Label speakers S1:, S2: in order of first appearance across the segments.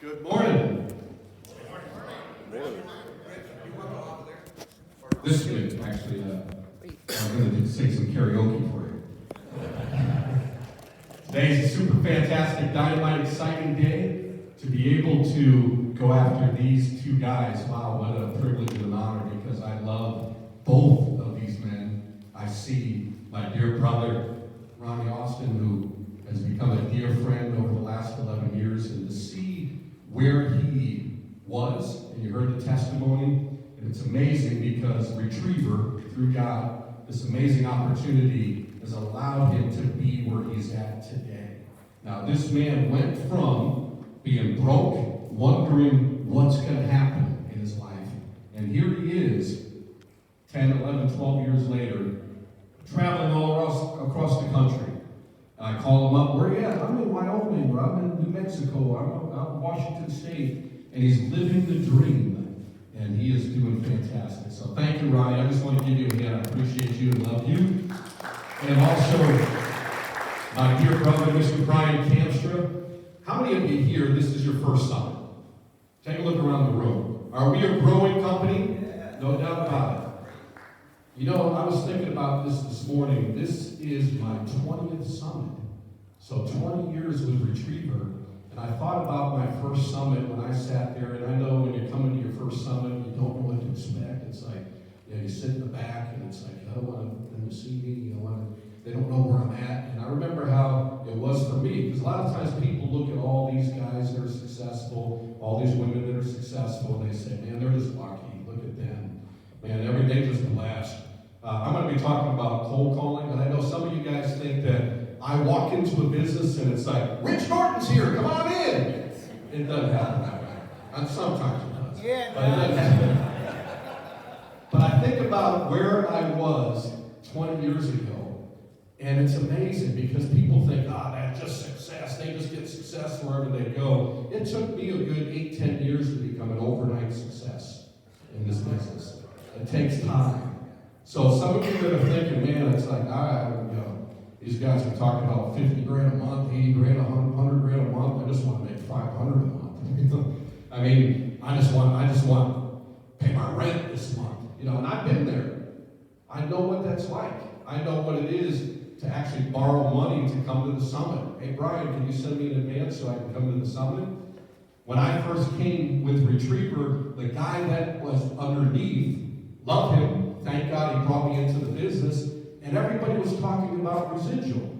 S1: Good morning. This is actually, I'm going to sing some karaoke for you. Today is a super fantastic, dynamite, exciting day to be able to go after these two guys. Wow, what a privilege and an honor, because I love both of these men. I see my dear brother, Ronnie Austin, who has become a dear friend over the last 11 years, and to see where he was, and you heard the testimony, and it's amazing because Retriever, through God, this amazing opportunity has allowed him to be where he's at today. Now, this man went from being broke, wondering what's going to happen in his life, and here he is, 10, 11, 12 years later, traveling all across the country. I call him up, where are you at? I'm in Wyoming, or I'm in New Mexico, I'm out in Washington State, and he's living the dream, and he is doing fantastic. So thank you, Ronnie. I just want to give you a hand. I appreciate you and love you. And also, my dear brother, Mr. Brian Kamstra. How many of you here, this is your first summit? Take a look around the room. Are we a growing company? No doubt about it. You know, I was thinking about this morning. This is my 20th summit. So 20 years with Retriever. And I thought about my first summit when I sat there. And I know when you come into your first summit, you don't know what to expect. It's like, you sit in the back and it's like, I don't want them to see me. They don't know where I'm at. And I remember how it was for me. Because a lot of times people look at all these guys that are successful, all these women that are successful, and they say, man, they're just lucky. Look at them. Man, every day just blessed. I'm going to be talking about cold calling, and I know some of you guys think that I walk into a business and it's like, Rich Norton's here, come on in. It doesn't happen that way. And sometimes it does. Yeah, but it doesn't happen. But I think about where I was 20 years ago, and it's amazing because people think, that's just success. They just get success wherever they go. It took me a good 8-10 years to become an overnight success in this business. It takes time. So some of you that are thinking, man, it's like, these guys are talking about 50 grand a month, 80 grand, 100 grand a month. I just want to make 500 a month. I mean, I just want to pay my rent this month. And I've been there. I know what that's like. I know what it is to actually borrow money to come to the summit. Hey, Brian, can you send me in advance so I can come to the summit? When I first came with Retriever, the guy that was underneath, love him. Thank God he brought me into the business, and everybody was talking about residual.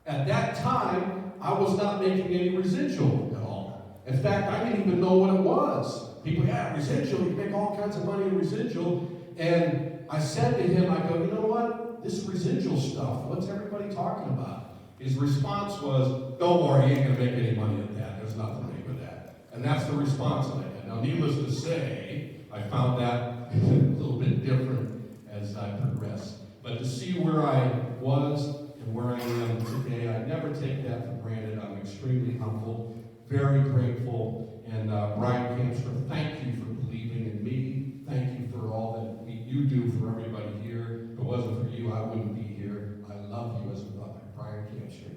S1: At that time, I was not making any residual at all. In fact, I didn't even know what it was. People, residual, you make all kinds of money in residual. And I said to him, I go, you know what? This residual stuff, what's everybody talking about? His response was, don't worry, you ain't going to make any money at that. There's nothing to make with that. And that's the response that I had. Now, needless to say, I found that a little bit different as I progressed. But to see where I was and where I am today, I never take that for granted. I'm extremely humble, very grateful. And Brian Kamstra, thank you for believing in me. Thank you for all that you do for everybody here. If it wasn't for you, I wouldn't be here. I love you as a brother. Brian Kamstra.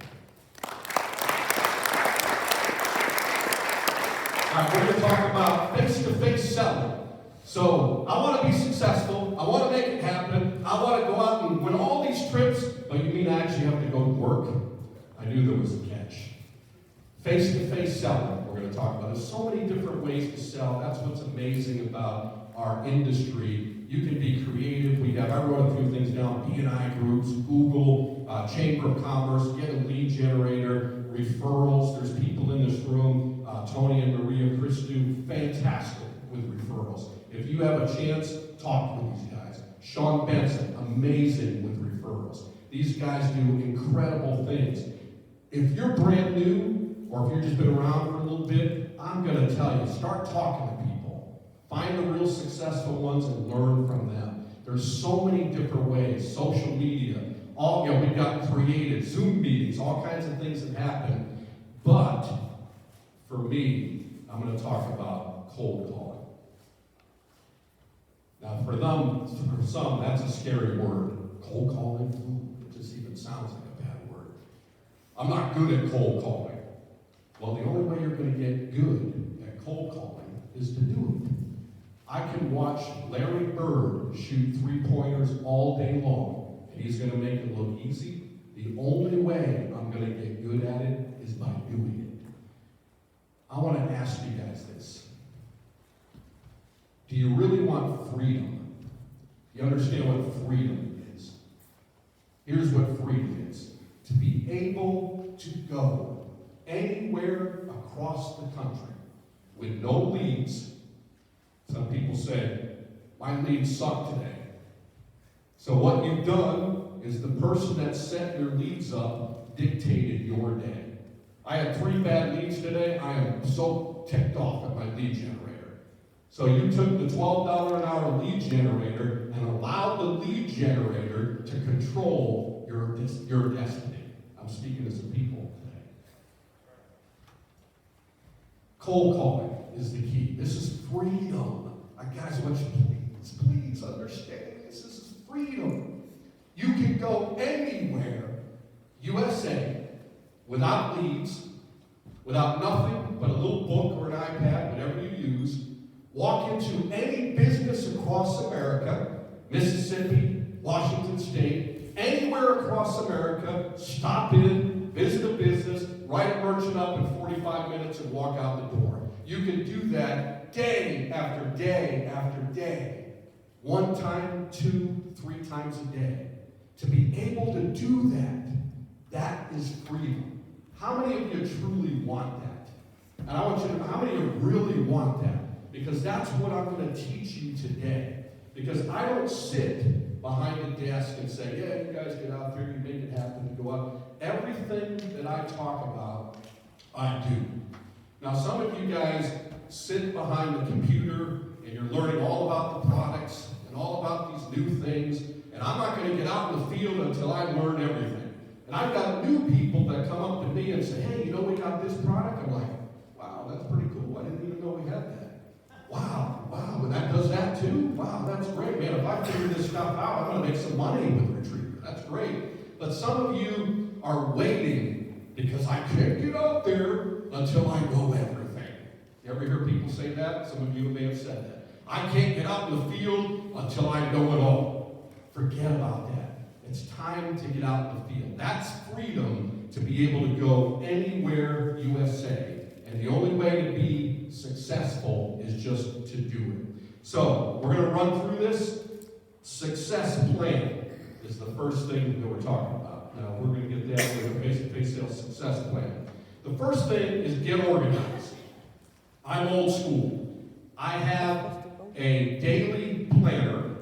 S1: All right, we're going to talk about face-to-face selling. So, I want to be successful. I want to make it happen. I want to go out and win all these trips. But you mean I actually have to go to work? I knew there was a catch. Face-to-face selling, we're going to talk about. There's so many different ways to sell. That's what's amazing about our industry. You can be creative. I wrote a few things down. B&I groups, Google, Chamber of Commerce, get a lead generator, referrals. There's people in this room, Tony and Maria Christou, fantastic with referrals. If you have a chance, talk with these guys. Sean Benson, amazing with referrals. These guys do incredible things. If you're brand new, or if you've just been around for a little bit, I'm going to tell you, start talking to people. Find the real successful ones and learn from them. There's so many different ways. Social media, we've got creative, Zoom meetings, all kinds of things that happen. But for me, I'm going to talk about cold calling. Now, for some, that's a scary word. Cold calling, it just even sounds like a bad word. I'm not good at cold calling.
S2: Well, the only way you're going to get good at cold calling is to do it. I can watch Larry Bird shoot three-pointers all day long, and he's going to make it look easy. The only way I'm going to get good at it is by doing it. I want to ask you guys this. Do you really want freedom? You understand what freedom is? Here's what freedom is. To be able to go anywhere across the country with no leads. Some people say, my leads suck today. So what you've done is the person that set your leads up dictated your day. I had 3 bad leads today. I am so ticked off at my lead generator. So you took the $12 an hour lead generator and allowed the lead generator to control your destiny. I'm speaking to some people today. Cold calling is the key. This is freedom. Guys, I want you to please understand this. This is freedom. You can go anywhere, USA, without leads, without nothing but a little book or an iPad, whatever you use, walk into any business across America, Mississippi, Washington State, anywhere across America, stop in, visit a business, write a merchant up in 45 minutes and walk out the door. You can do that day after day after day. 1 time, 2, 3 times a day. To be able to do that, that is freedom. How many of you truly want that? And I want you to know, how many of you really want that? Because that's what I'm going to teach you today. Because I don't sit behind a desk and say, yeah, you guys get out there, you make it happen, you go out. Everything that I talk about, I do. Now, some of you guys sit behind the computer and you're learning all about the products and all about these new things, and I'm not going to get out in the field until I learn everything. And I've got new people that come up to me and say, hey, you know we got this product? I'm like, wow, that's pretty cool. I didn't even know we had that. Wow, and that does that too? Wow, that's great, man. If I figure this stuff out, I'm going to make some money with Retriever. That's great. But some of you are waiting because I can't get out there until I know everything. You ever hear people say that? Some of you may have said that. I can't get out in the field until I know it all. Forget about that. It's time to get out in the field. That's freedom to be able to go anywhere USA. And the only way to be successful is just to do it. So, we're going to run through this. Success plan is the first thing that we're talking about. Now, we're going to get that with a face-to-face sales success plan. The first thing is get organized. I'm old school. I have a daily planner,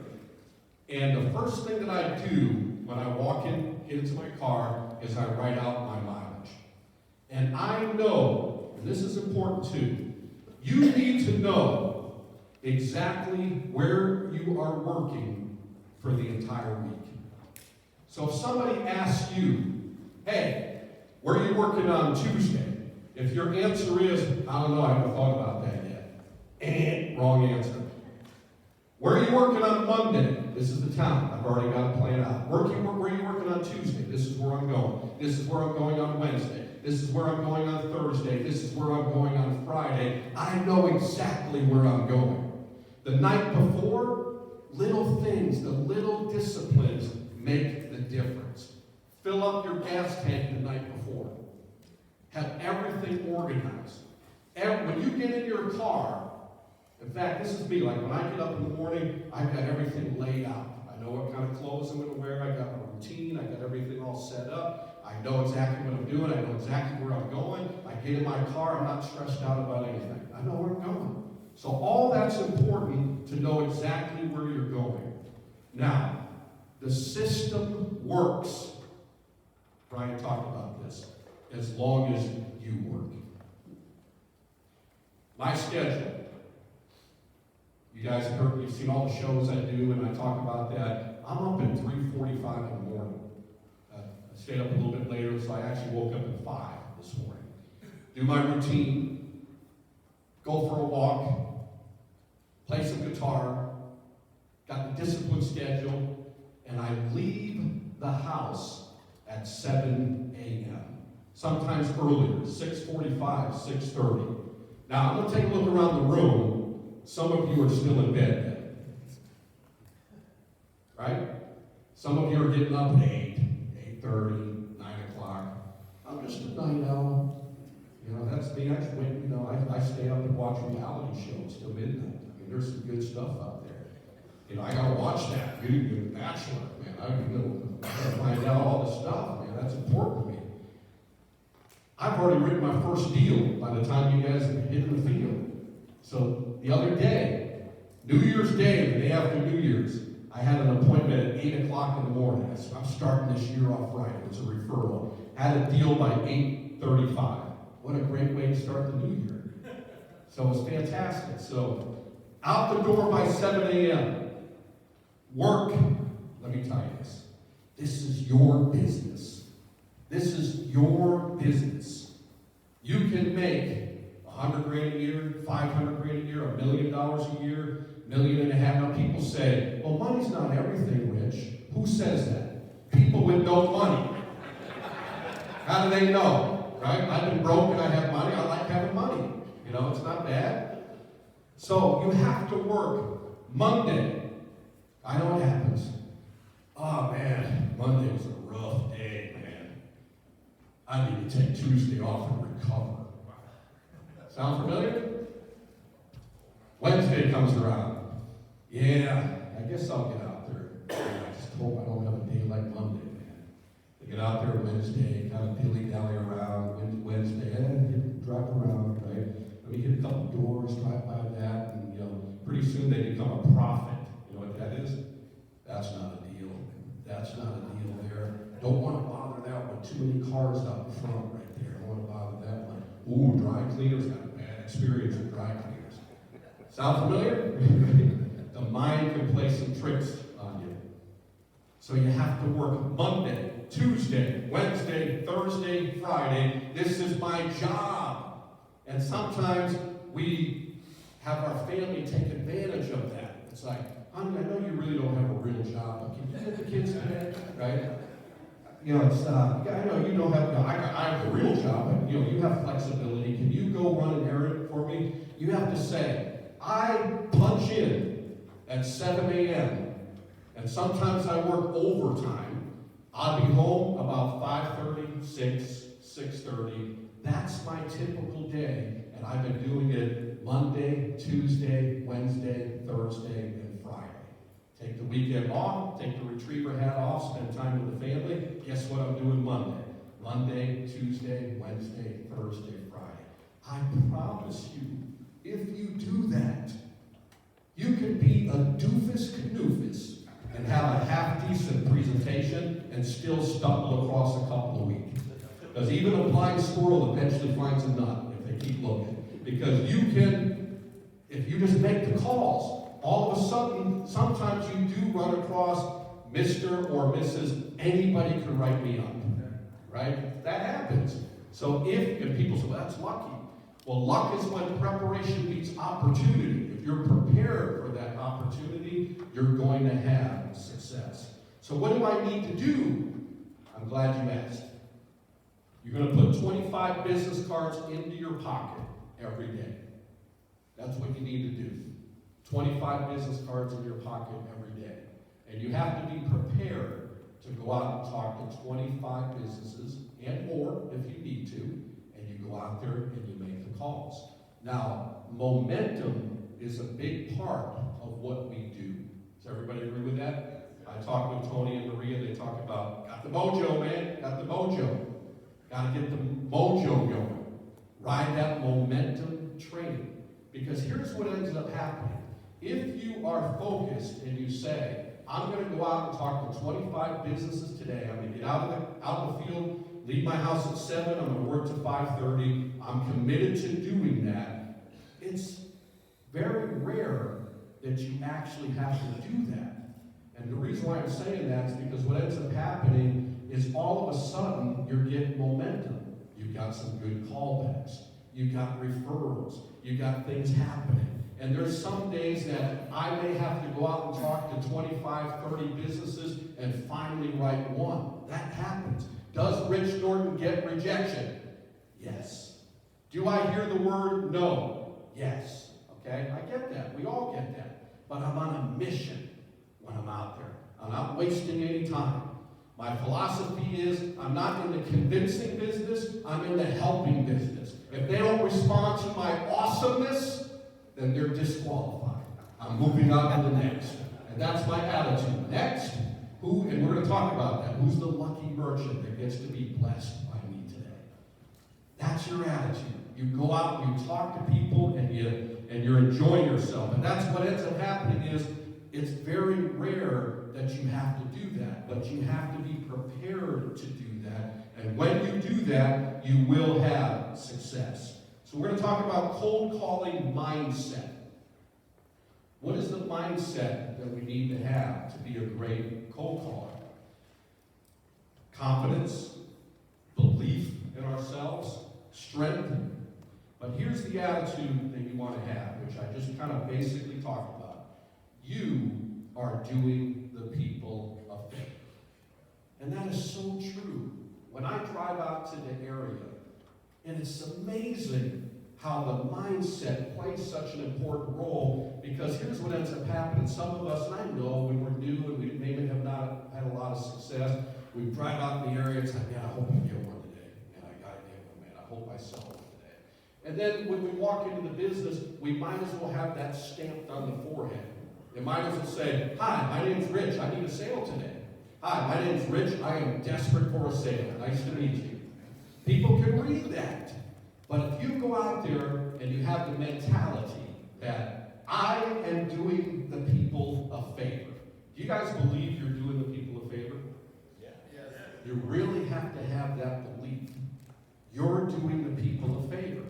S2: and the first thing that I do when I walk in, get into my car, is I write out my mileage. And I know, and this is important too, you need to know exactly where you are working for the entire week. So if somebody asks you, hey, where are you working on Tuesday? If your answer is, I don't know, I haven't thought about that yet. Wrong answer. Where are you working on Monday? This is the town. I've already got it planned out. Where are you working on Tuesday? This is where I'm going. This is where I'm going on Wednesday. This is where I'm going on Thursday. This is where I'm going on Friday. I know exactly where I'm going. The night before, little things, the little disciplines make the difference. Fill up your gas tank the night before. Have everything organized. When you get in your car, in fact, this is me, like when I get up in the morning, I've got everything laid out. I know what kind of clothes I'm going to wear, I got my routine, I got everything all set up, I know exactly what I'm doing, I know exactly where I'm going, I get in my car, I'm not stressed out about anything. I know where I'm going. So all that's important to know exactly where you're going. Now, the system works. Brian talked about this. As long as you work. My schedule. You guys have heard, you've seen all the shows I do, and I talk about that. I'm up at 3:45 in the morning. I stayed up a little bit later, so I actually woke up at 5 this morning. Do my routine, go for a walk, play some guitar, got the discipline schedule, and I leave the house at 7 a.m. sometimes earlier, 6:45, 6:30. Now, I'm going to take a look around the room. Some of you are still in bed, right? Some of you are getting up at 8, 8:30, 9 o'clock. I'm just a night owl. You know, that's me. I stay up and watch reality shows till midnight. I mean, there's some good stuff out there. You know, I got to watch that. You're a bachelor, man. I got to find out all this stuff, man. That's important to me. I've already written my first deal by the time you guys hit the field. So the other day, New Year's Day, the day after New Year's, I had an appointment at 8 o'clock in the morning. I'm starting this year off right. It was a referral. Had a deal by 8:35. What a great way to start the new year. So it was fantastic. So out the door by 7 a.m. Work. Let me tell you this. This is your business. This is your business. You can make $100,000 a year, $500,000 a year, $1 million a year, $1.5 million. Now people say, well, money's not everything, Rich. Who says that? People with no money. How do they know? Right? I've been broke and I have money. I like having money. You know, it's not bad. So you have to work Monday. I know what happens. Oh man, Monday was a rough day, man. I need to take Tuesday off and recover. Sound familiar? Wednesday comes around. Yeah, I guess I'll get out there. I just hope I don't have a day like Monday, man. I get out there Wednesday, kind of dilly-dally around. Wednesday, drive around, right? Let me hit a couple doors, drive by that, and, you know, pretty soon they become a prophet. You know what that is? That's not a deal. That's not a deal there. Don't want to bother that one. Too many cars out in front right there. Don't want to bother that one. Ooh, dry cleaners. Got a bad experience with dry cleaners. Sound familiar? The mind can play some tricks on you. So you have to work Monday, Tuesday, Wednesday, Thursday, Friday. This is my job. And sometimes we have our family take advantage of that. It's like, honey, I know you really don't have a real job, but can you get the kids today? Right? You know, it's, I know you don't have, I have a real job, but, you know, you have flexibility. Can you go run an errand for me? You have to say, I punch in at 7 a.m., and sometimes I work overtime. I'll be home about 5:30, 6, 6:30. That's my typical day, and I've been doing it Monday, Tuesday, Wednesday, Thursday, and Friday. Take the weekend off, take the retriever hat off, spend time with the family. Guess what I'm doing Monday? Monday, Tuesday, Wednesday, Thursday, Friday. I promise you, if you do that, you can be a doofus canoofus and have a half-decent presentation and still stumble across a couple of weeks. Because even a blind squirrel eventually finds a nut if they keep looking. Because you can, if you just make the calls, all of a sudden, sometimes you do run across Mr. or Mrs. Anybody can write me up. Right? That happens. So and people say, well, that's lucky. Well, luck is when preparation meets opportunity. If you're prepared for that opportunity, you're going to have success. So what do I need to do? I'm glad you asked. You're going to put 25 business cards into your pocket every day. That's what you need to do. 25 business cards in your pocket every day. And you have to be prepared to go out and talk to 25 businesses and more if you need to. And you go out there and you make the calls. Now, momentum is a big part of what we do. Does everybody agree with that? I talk with Tony and Maria. They talk about, got the mojo, man. Got the mojo. Got to get the mojo going. Ride that momentum train. Because here's what ends up happening. If you are focused and you say, I'm going to go out and talk to 25 businesses today. I'm going to get out of the field, leave my house at 7. I'm going to work to 5:30. I'm committed to doing that. It's very rare that you actually have to do that. And the reason why I'm saying that is because what ends up happening is all of a sudden you're getting momentum. You've got some good callbacks. You've got referrals. You've got things happening. And there's some days that I may have to go out and talk to 25, 30 businesses and finally write one. That happens. Does Rich Norton get rejection? Yes. Do I hear the word no? Yes. Okay? I get that. We all get that. But I'm on a mission when I'm out there. I'm not wasting any time. My philosophy is I'm not in the convincing business, I'm in the helping business. If they don't respond to my awesomeness, then they're disqualified. I'm moving on to the next. And that's my attitude. Next, who, and we're going to talk about that, who's the lucky merchant that gets to be blessed by me today? That's your attitude. You go out and you talk to people and you're enjoying yourself. And that's what ends up happening is it's very rare that you have to do that, but you have to be prepared to do that. And when you do that, you will have success. So we're going to talk about cold calling mindset. What is the mindset that we need to have to be a great cold caller? Confidence, belief in ourselves, strength. But here's the attitude that you want to have, which I just kind of basically talked about. You are doing the people a favor. And that is so true. When I drive out to the area, and it's amazing how the mindset plays such an important role, because here's what ends up happening. Some of us, and I know when we're new and we maybe have not had a lot of success, we drive out in the area, it's like, man, I hope I get one today. Man, I got to get one, man. I hope I sell one today. And then when we walk into the business, we might as well have that stamped on the forehead. It might as well say, hi, my name's Rich. I need a sale today. Hi, my name's Rich. I am desperate for a sale. Nice to meet you. People can read that. But if you go out there and you have the mentality that I am doing the people a favor. Do you guys believe you're doing the people a favor? Yeah. Yes. You really have to have that belief. You're doing the people a favor.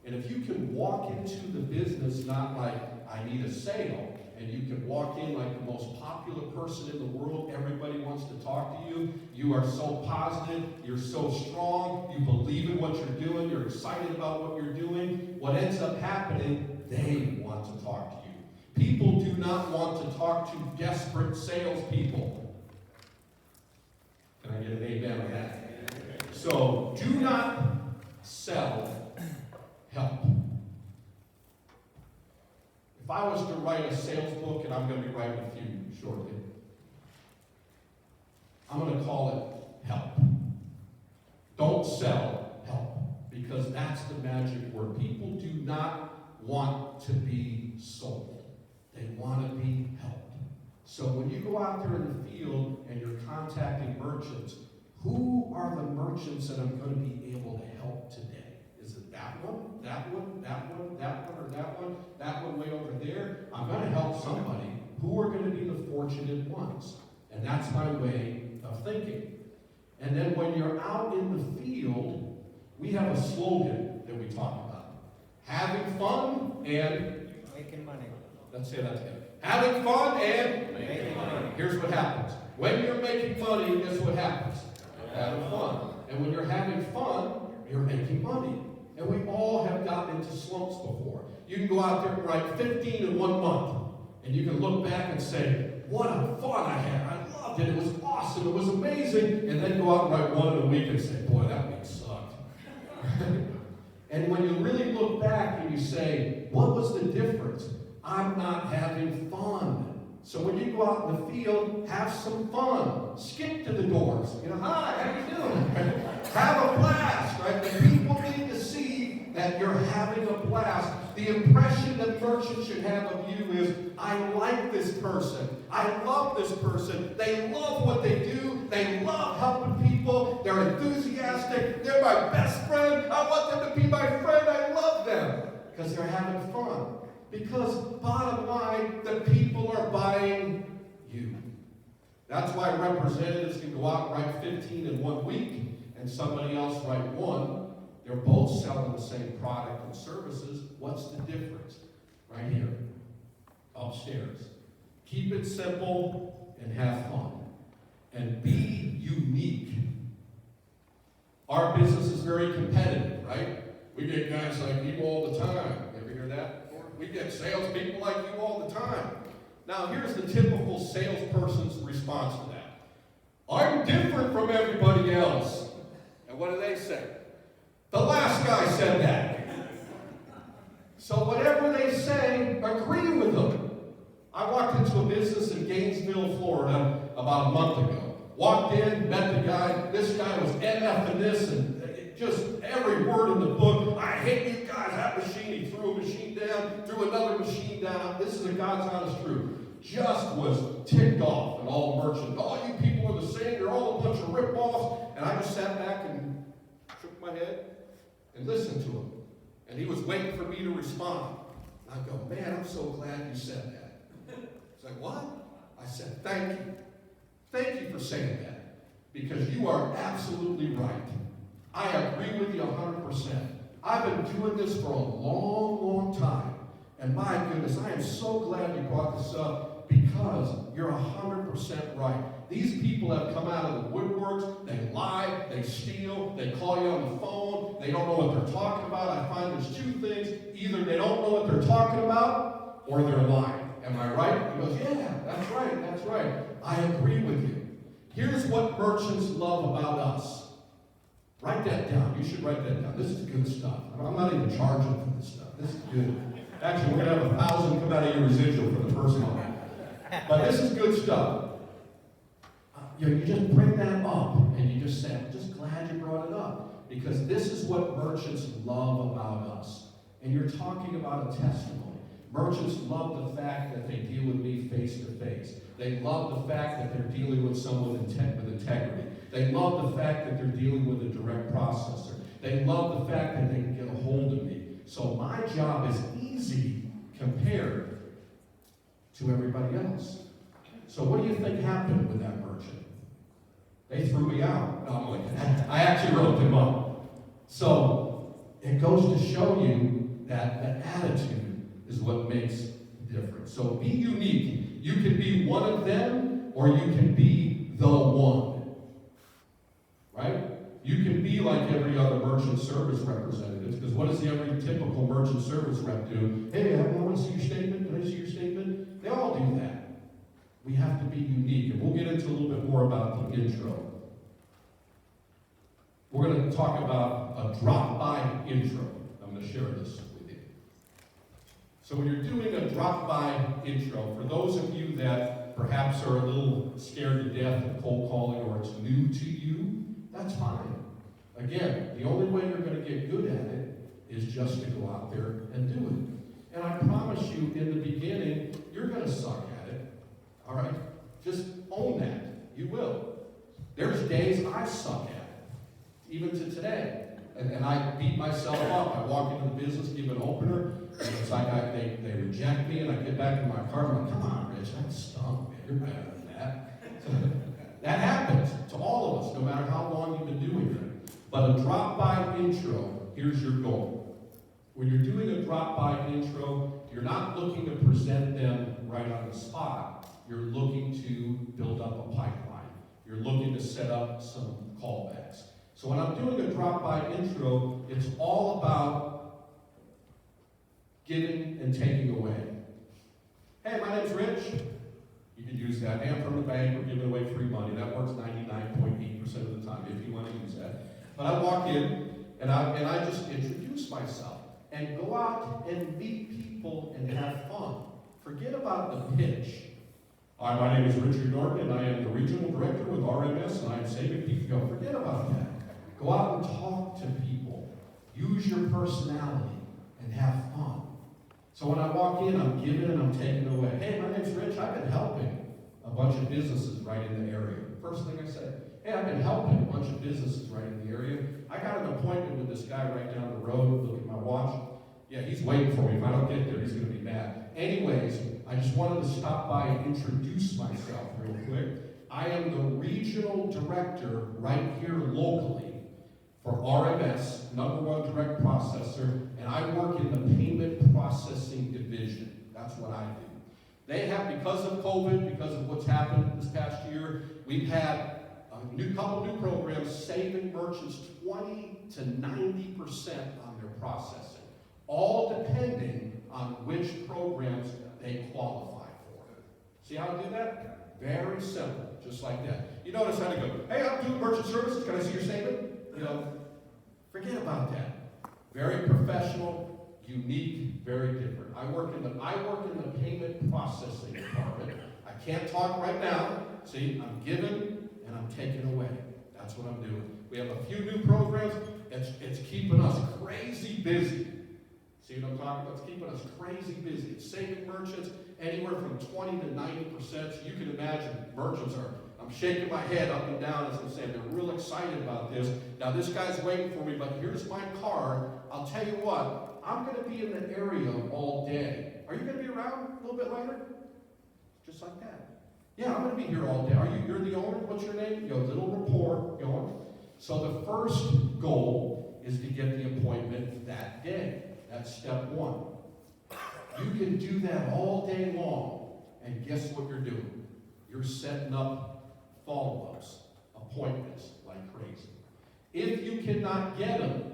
S2: And if you can walk into the business not like, I need a sale, and you can walk in like the most popular person in the world, everybody wants to talk to you, you are so positive, you're so strong, you believe in what you're doing, you're excited about what you're doing, what ends up happening, they want to talk to you. People do not want to talk to desperate salespeople. Can I get an amen on that? So, do not sell, help. If I was to write a sales book, and I'm going to be writing a few shortly, I'm going to call it help. Don't sell, help. Because that's the magic word. People do not want to be sold. They want to be helped. So when you go out there in the field and you're contacting merchants, who are the merchants that I'm going to be able to help today? Is it that one, that one, that one, that one, or that one way over there? I'm going to help somebody. Who are going to be the fortunate ones? And that's my way of thinking. And then when you're out in the field, we have a slogan that we talk about. Having fun and
S3: making money.
S2: Let's say that together. Having fun and
S3: Making money.
S2: Here's what happens. When you're making money, guess what happens? Having fun. And when you're having fun, you're making money. And we all have gotten into slumps before. You can go out there and write 15 in 1 month. And you can look back and say, what a fun I had. I loved it. It was awesome. It was amazing. And then go out and write 1 in a week and say, boy, that week sucked. And when you really look back and you say, what was the difference? I'm not having fun. So when you go out in the field, have some fun. Skip to the doors. You know, hi, how you doing? Have a blast, right? The people need to see that you're having a blast. The impression that merchants should have of you is, I like this person. I love this person. They love what they do. They love helping people. They're enthusiastic. They're my best friend. I want them to be my friend. I love them. Because they're having fun. Because bottom line, the people are buying you. That's why representatives can go out and write 15 in 1 week and somebody else write 1. They're both selling the same product and services. What's the difference? Right here, upstairs. Keep it simple and have fun. And be unique. Our business is very competitive, right? We get guys like you all the time. Ever hear that? We get salespeople like you all the time. Now, here's the typical salesperson's response to that. I'm different from everybody else. And what do they say? The last guy said that. So whatever they say, agree with them. I walked into a business in Gainesville, Florida, about a month ago. Walked in, met the guy. This guy was MF and this, and just every word in the book. I hate you guys, that machine. He threw a machine down, threw another machine down. This is a God's honest truth. Just was ticked off, and all merchants. All you people are the same. You're all a bunch of rip-offs. And I just sat back and shook my head and listened to him. And he was waiting for me to respond. And I go, man, I'm so glad you said that. He's like, what? I said, thank you. Thank you for saying that. Because you are absolutely right. I agree with you 100%. I've been doing this for a long, long time. And my goodness, I am so glad you brought this up because you're 100% right. These people have come out of the woodworks. They lie, they steal, they call you on the phone. They don't know what they're talking about. I find there's two things. Either they don't know what they're talking about or they're lying. Am I right? He goes, yeah, that's right, that's right. I agree with you. Here's what merchants love about us. Write that down. You should write that down. This is good stuff. I'm not even charging for this stuff. This is good. Actually, we're going to have 1,000 come out of your residual for the first month. But this is good stuff. You just bring that up and you just say, I'm just glad you brought it up. Because this is what merchants love about us. And you're talking about a testimony. Merchants love the fact that they deal with me face to face. They love the fact that they're dealing with someone with integrity. They love the fact that they're dealing with a direct processor. They love the fact that they can get a hold of me. So my job is easy compared to everybody else. So what do you think happened with that merchant? They threw me out. No, I'm like, I actually wrote them up. So it goes to show you that the attitude is what makes the difference. So be unique. You can be one of them or you can be the one. Right? You can be like every other merchant service representative, because what does every typical merchant service rep do? Hey, I want to see your statement. Can I see your statement? They all do that. We have to be unique, and we'll get into a little bit more about the intro. We're going to talk about a drop-by intro. I'm going to share this with you. So when you're doing a drop-by intro, for those of you that perhaps are a little scared to death of cold calling or it's new to you, that's fine. Again, the only way you're going to get good at it is just to go out there and do it. And I promise you, in the beginning, you're going to suck at it. All right? Just own that. You will. There's days I suck at it, even to today. And I beat myself up. I walk into the business, give an opener, and it's like they reject me, and I get back in my car, and I'm like, come on, Rich, that stunk, man. You're better than that. That happens to all of us, no matter how long you've been doing it. But a drop-by intro, here's your goal. When you're doing a drop-by intro, you're not looking to present them right on the spot. You're looking to build up a pipeline. You're looking to set up some callbacks. So when I'm doing a drop-by intro, it's all about giving and taking away. Hey, my name's Rich. You can use that. Hey, I'm from the bank. We're giving away free money. That works 99.8% of the time if you want to use that. But I walk in and I just introduce myself and go out and meet people and have fun. Forget about the pitch. Hi, my name is Richard Norton, and I am the regional director with RMS, and I am saving people. Go, forget about that. Go out and talk to people. Use your personality and have fun. So when I walk in, I'm giving and I'm taking away. Hey, my name's Rich. I've been helping a bunch of businesses right in the area. First thing I say, hey, I've been helping a bunch of businesses right in the area. I got an appointment with this guy right down the road. Look at my watch. Yeah, he's waiting for me. If I don't get there, he's going to be mad. Anyways, I just wanted to stop by and introduce myself real quick. I am the regional director right here locally for RMS, #1 direct processor, and I work in the payment processing division. That's what I do. They have, because of COVID, because of what's happened this past year, we've had a couple new programs saving merchants 20 to 90% on their processing, all depending on which programs they qualify for. See how I do that? Very simple, just like that. You notice how to go, hey, I'm doing merchant services, can I see your statement? you know, forget about that. Very professional, unique, very different. I work in the payment processing department. I can't talk right now. See, I'm giving and I'm taking away. That's what I'm doing. We have a few new programs. It's keeping us crazy busy. See what I'm talking about? It's keeping us crazy busy. It's saving merchants anywhere from 20 to 90%. So you can imagine merchants are, I'm shaking my head up and down as I'm saying, they're real excited about this. Now this guy's waiting for me, but here's my card. I'll tell you what, I'm going to be in the area all day. Are you going to be around a little bit later? Just like that. Yeah, I'm going to be here all day. You're the owner? What's your name? You have a little rapport going. So the first goal is to get the appointment that day. That's step one. You can do that all day long, and guess what you're doing? You're setting up follow-ups, appointments like crazy. If you cannot get them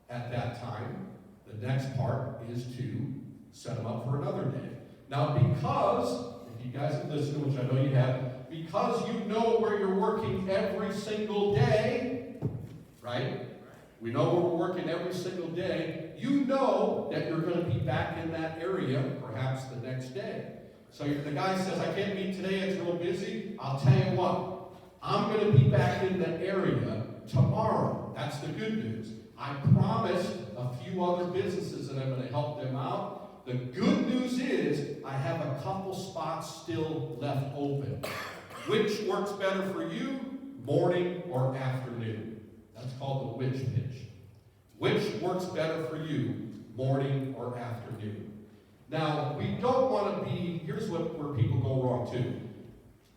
S2: at that time, the next part is to set them up for another day. Now, because, if you guys have listened, which I know you have, because you know where you're working every single day, right? We know where we're working every single day. You know that you're going to be back in that area perhaps the next day. So if the guy says, I can't meet today, it's real busy, I'll tell you what, I'm going to be back in the area tomorrow. That's the good news. I promised a few other businesses that I'm going to help them out. The good news is I have a couple spots still left open. Which works better for you, morning or afternoon? That's called the which pitch. Which works better for you, morning or afternoon? Now, we don't want to be, here's where people go wrong too.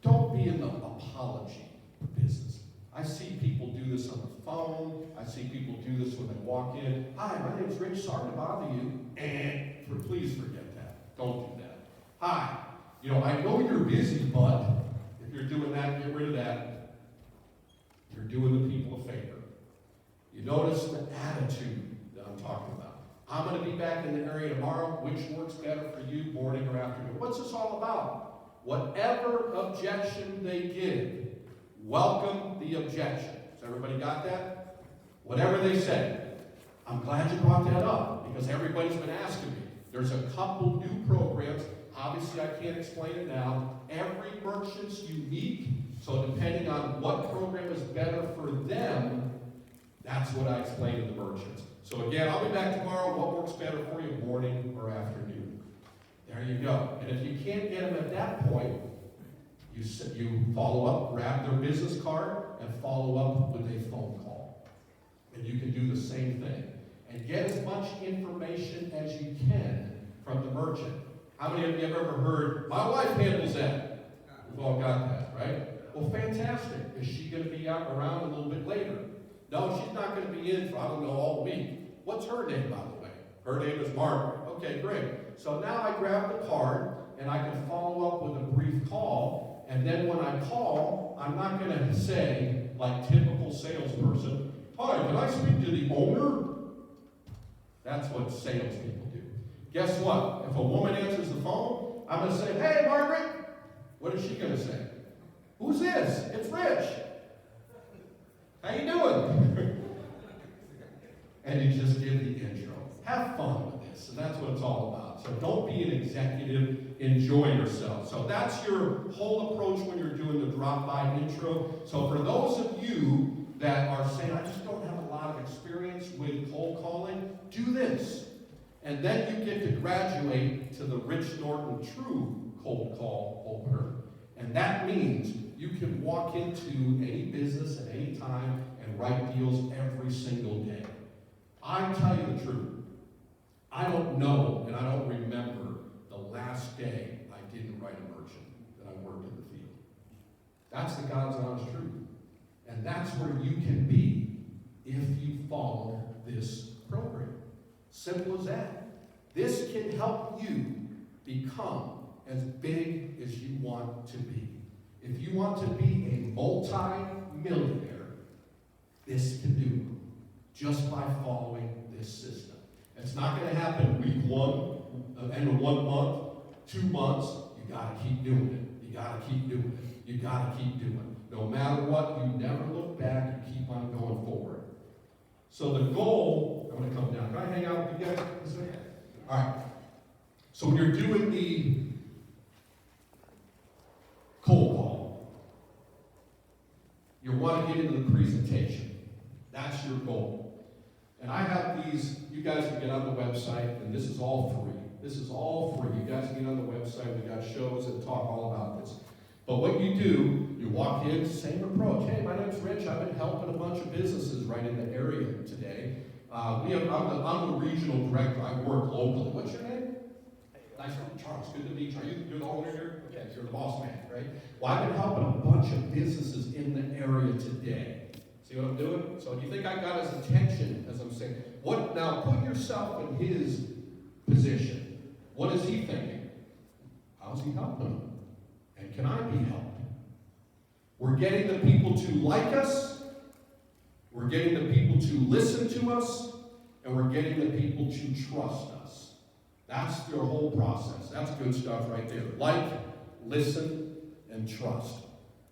S2: Don't be in the apology business. I see people do this on the phone. I see people do this when they walk in. Hi, my name's Rich. Sorry to bother you. And please forget that. Don't do that. Hi, I know you're busy, but if you're doing that, get rid of that. You're doing the people a favor. You notice the attitude that I'm talking about. I'm going to be back in the area tomorrow. Which works better for you, morning or afternoon? What's this all about? Whatever objection they give, welcome the objection. Has everybody got that? Whatever they say. I'm glad you brought that up because everybody's been asking me. There's a couple new programs. Obviously, I can't explain it now. Every merchant's unique. So depending on what program is better for them, that's what I explain to the merchants. So again, I'll be back tomorrow. What works better for you, morning or afternoon? There you go. And if you can't get them at that point, you follow up, grab their business card, and follow up with a phone call. And you can do the same thing. And get as much information as you can from the merchant. How many of you have ever heard, my wife handles that? We've all got that, right? Well, fantastic. Is she going to be out around a little bit later? No, she's not going to be in for, I don't know, all week. What's her name, by the way? Her name is Margaret. Okay, great. So now I grab the card, and I can follow up with a brief call, and then when I call, I'm not going to say, like typical salesperson, hi, can I speak to the owner? That's what salespeople do. Guess what? If a woman answers the phone, I'm going to say, hey, Margaret. What is she going to say? Who's this? It's Rich. How you doing? And you just give the intro. Have fun with this, and that's what it's all about. So don't be an executive. Enjoy yourself. So that's your whole approach when you're doing the drop-by intro. So for those of you that are saying, I just don't have a lot of experience with cold calling, do this. And then you get to graduate to the Rich Norton True Cold Call Opener. And that means you can walk into any business at any time and write deals every single day. I tell you the truth. I don't know and I don't remember the last day I didn't write a merchant that I worked in the field. That's the God's honest truth. And that's where you can be if you follow this program. Simple as that. This can help you become as big as you want to be. If you want to be a multi-millionaire, this can do it just by following this system. It's not going to happen week 1, end of 1 month, 2 months. You got to keep doing it. You got to keep doing it. You got to keep doing it. No matter what, you never look back. You keep on going forward. So the goal, I'm going to come down. Can I hang out with you guys? All right. So when you're doing the cold call, you want to get into the presentation. That's your goal. And I have these, you guys can get on the website, and this is all free. This is all free. You guys can get on the website. We got shows that talk all about this. But what you do, you walk in, same approach. Hey, my name's Rich. I've been helping a bunch of businesses right in the area today. I'm the regional director. I work locally. What's your name? Nice one, Charles. Good to meet you. You're the owner here? Okay, so you're the boss man, right? Well, I've been helping a bunch of businesses in the area today. See what I'm doing? So do you think I got his attention as I'm saying? What now? Put yourself in his position. What is he thinking? How's he helping them? And can I be helped? We're getting the people to like us. We're getting the people to listen to us. And we're getting the people to trust us. That's their whole process. That's good stuff right there. Like, listen, and trust.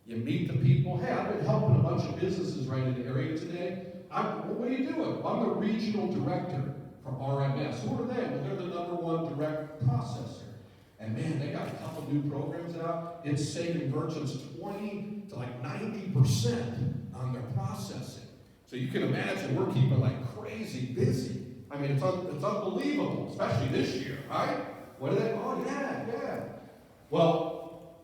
S2: You meet the people. Hey, I've been helping a bunch of businesses right in the area today. What are you doing? I'm the regional director for RMS. Who are they? Well, they're the #1 direct processor. And man, they got a couple new programs out. It's saving merchants 20 to like 90% on their processing. So you can imagine we're keeping like crazy busy. I mean, it's unbelievable, especially this year, right? What are they? Oh, yeah. Well,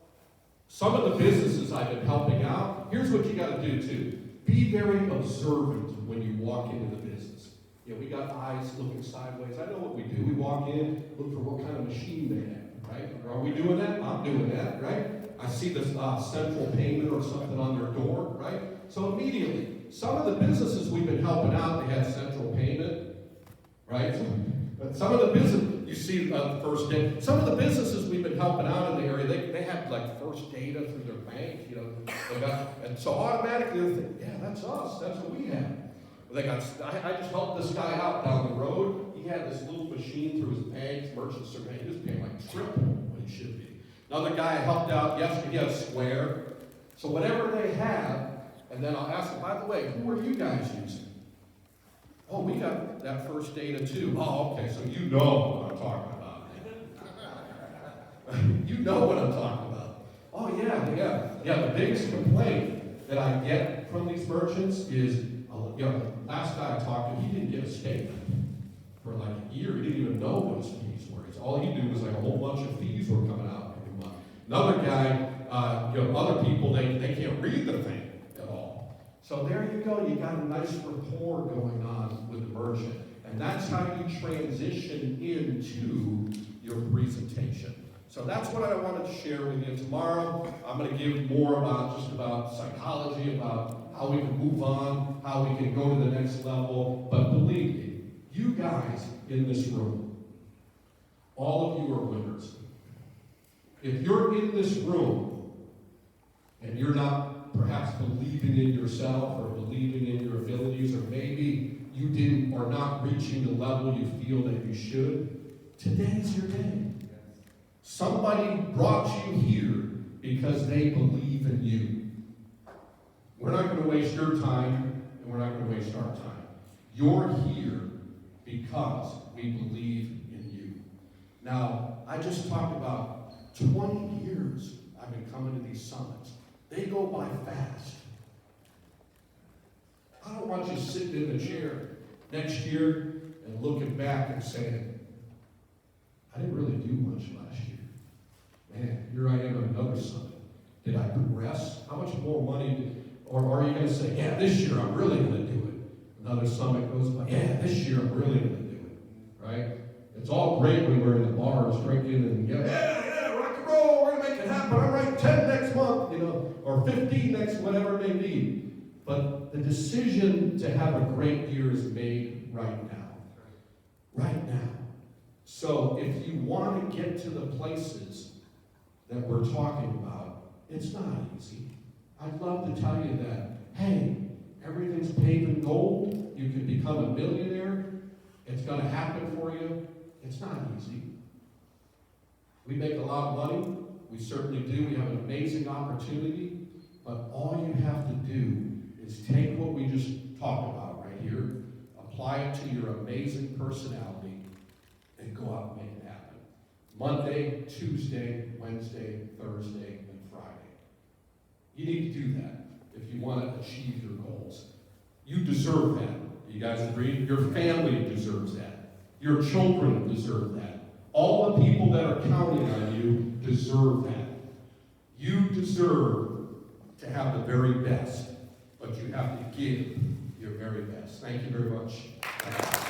S2: some of the businesses I've been helping out, here's what you got to do too. Be very observant when you walk into the business. You know, we got eyes looking sideways. I know what we do. We walk in, look for what kind of machine they have, right? Are we doing that? I'm doing that, right? I see this central payment or something on their door, right? So immediately, some of the businesses we've been helping out, they had central payment, right? But some of the business, you see the first day, some of the businesses we've been helping out in the area, they have like first data through their bank, you know, they got, and so automatically they think, yeah, that's us, that's what we have. They got, I just helped this guy out down the road. He had this little machine through his bank, merchant survey. He was paying like triple what he should be. Another guy I helped out yesterday, he had a Square. So whatever they have, and then I'll ask them, by the way, who are you guys using? Oh, we got that first data too. Oh, okay, so you know what I'm talking about. You know what I'm talking about. Oh, yeah. The biggest complaint that I get from these merchants is, last guy I talked to, he didn't get a statement for like a year. He didn't even know what his fees were. All he knew was like a whole bunch of fees were coming out every month. Another guy, other people, they can't read the thing at all. So there you go. You got a nice rapport going on with the merchant. And that's how you transition into your presentation. So that's what I wanted to share with you. Tomorrow, I'm going to give more about psychology, about how we can move on, how we can go to the next level. But believe me, you guys in this room, all of you are winners. If you're in this room and you're not perhaps believing in yourself or believing in your abilities, or maybe you didn't or not reaching the level you feel that you should, today's your day. Somebody brought you here because they believe in you. We're not going to waste your time, and we're not going to waste our time. You're here because we believe in you. Now, I just talked about 20 years I've been coming to these summits. They go by fast. I don't want you sitting in the chair next year and looking back and saying, I didn't really do much last year. Man, here I am at another summit. Did I progress? How much more money or are you going to say, yeah, this year I'm really going to do it? Another summit goes by, yeah, this year I'm really going to do it, right? It's all great when we're in the bars drinking and yeah, rock and roll, we're going to make it happen. I'm writing 10 next month, or 15 next, whatever it may be. But the decision to have a great year is made right now. Right now. So if you want to get to the places that we're talking about, it's not easy. I'd love to tell you that, hey, everything's paved in gold. You can become a millionaire. It's going to happen for you. It's not easy. We make a lot of money. We certainly do. We have an amazing opportunity. But all you have to do is take what we just talked about right here, apply it to your amazing personality, and go out and make it happen. Monday, Tuesday, Wednesday, Thursday, and Friday. You need to do that if you want to achieve your goals. You deserve that. You guys agree? Your family deserves that. Your children deserve that. All the people that are counting on you deserve that. You deserve to have the very best, but you have to give your very best. Thank you very much.